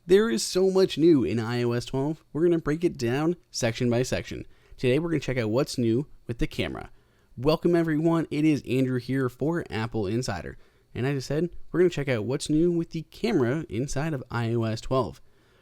There is so much new in iOS 12, we're going to break it down section by section. Today we're going to check out what's new with the camera. Welcome everyone, it is Andrew here for AppleInsider. And as I said, we're going to check out what's new with the camera inside of iOS 12.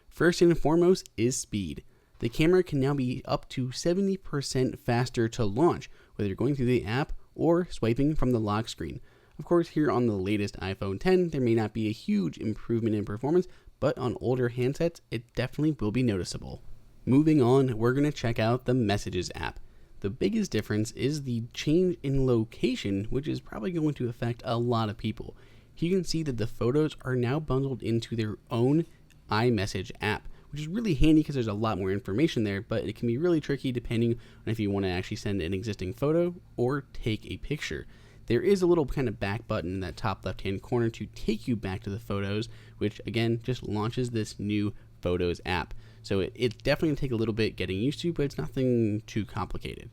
First and foremost is speed. The camera can now be up to 70% faster to launch, whether you're going through the app or swiping from the lock screen. Of course, here on the latest iPhone 10, there may not be a huge improvement in performance, but on older handsets, it definitely will be noticeable. Moving on, we're going to check out the Messages app. The biggest difference is the change in location, which is probably going to affect a lot of people. You can see that the photos are now bundled into their own iMessage app, which is really handy because there's a lot more information there, but it can be really tricky depending on if you want to actually send an existing photo or take a picture. There is a little kind of back button in that top left-hand corner to take you back to the photos, which again just launches this new Photos app. So it's definitely going to take a little bit getting used to, but it's nothing too complicated.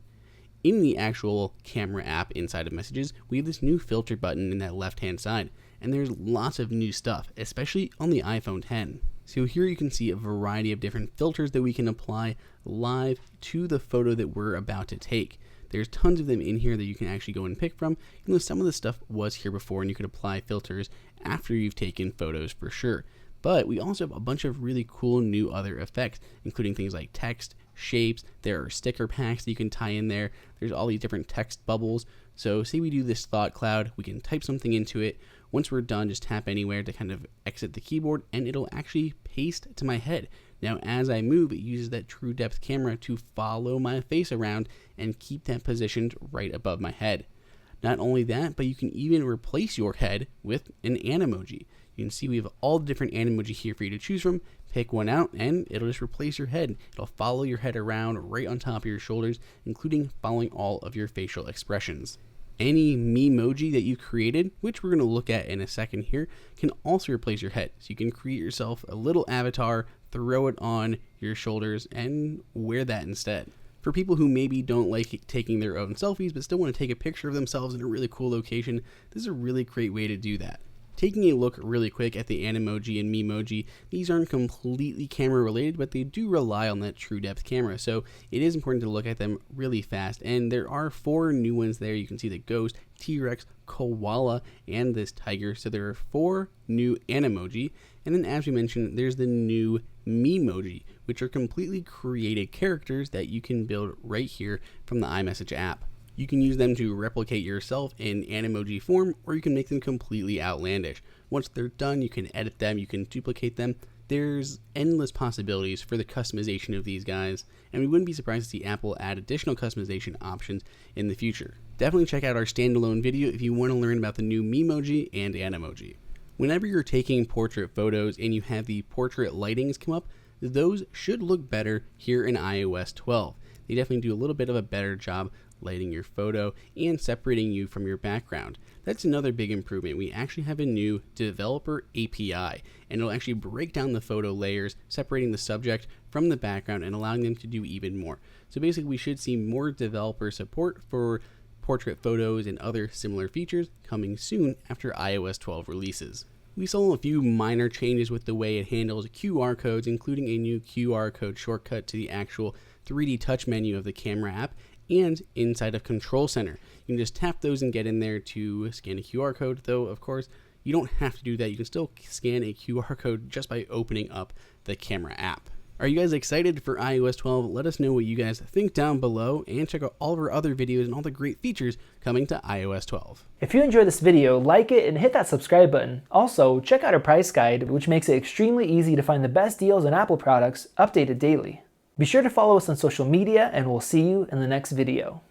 In the actual camera app inside of Messages, we have this new filter button in that left-hand side, and there's lots of new stuff, especially on the iPhone 10. So here you can see a variety of different filters that we can apply live to the photo that we're about to take. There's tons of them in here that you can actually go and pick from, even though some of the stuff was here before and you could apply filters after you've taken photos for sure. But we also have a bunch of really cool new other effects, including things like text, shapes, there are sticker packs that you can tie in there, there's all these different text bubbles. So say we do this thought cloud, we can type something into it. Once we're done, just tap anywhere to kind of exit the keyboard and it'll actually paste to my head. Now as I move, it uses that true depth camera to follow my face around and keep that positioned right above my head. Not only that, but you can even replace your head with an Emoji. You can see we have all the different Emoji here for you to choose from. Pick one out and it'll just replace your head. It'll follow your head around right on top of your shoulders, including following all of your facial expressions. Any Memoji that you created, which we're going to look at in a second here, can also replace your head. So you can create yourself a little avatar, throw it on your shoulders, and wear that instead. For people who maybe don't like taking their own selfies but still want to take a picture of themselves in a really cool location, this is a really great way to do that. Taking a look really quick at the Animoji and Memoji, these aren't completely camera related, but they do rely on that true depth camera, so it is important to look at them really fast. And there are 4 new ones there. You can see the ghost, T-Rex, koala, and this tiger. So there are 4 new Animoji, and then as we mentioned, there's the new Memoji, which are completely created characters that you can build right here from the iMessage app. You can use them to replicate yourself in Animoji form, or you can make them completely outlandish. Once they're done, you can edit them, you can duplicate them. There's endless possibilities for the customization of these guys, and we wouldn't be surprised to see Apple add additional customization options in the future. Definitely check out our standalone video if you want to learn about the new Memoji and Animoji. Whenever you're taking portrait photos and you have the portrait lightings come up, those should look better here in iOS 12. They definitely do a little bit of a better job lighting your photo and separating you from your background. That's another big improvement. We actually have a new developer API, and it'll actually break down the photo layers, separating the subject from the background and allowing them to do even more. So basically we should see more developer support for portrait photos and other similar features coming soon after iOS 12 releases. We saw a few minor changes with the way it handles QR codes, including a new QR code shortcut to the actual 3D touch menu of the camera app and inside of Control Center. You can just tap those and get in there to scan a QR code, though of course you don't have to do that. You can still scan a QR code just by opening up the camera app. Are you guys excited for iOS 12? Let us know what you guys think down below, and check out all of our other videos and all the great features coming to iOS 12. If you enjoyed this video, like it and hit that subscribe button. Also, check out our price guide, which makes it extremely easy to find the best deals on Apple products updated daily. Be sure to follow us on social media, and we'll see you in the next video.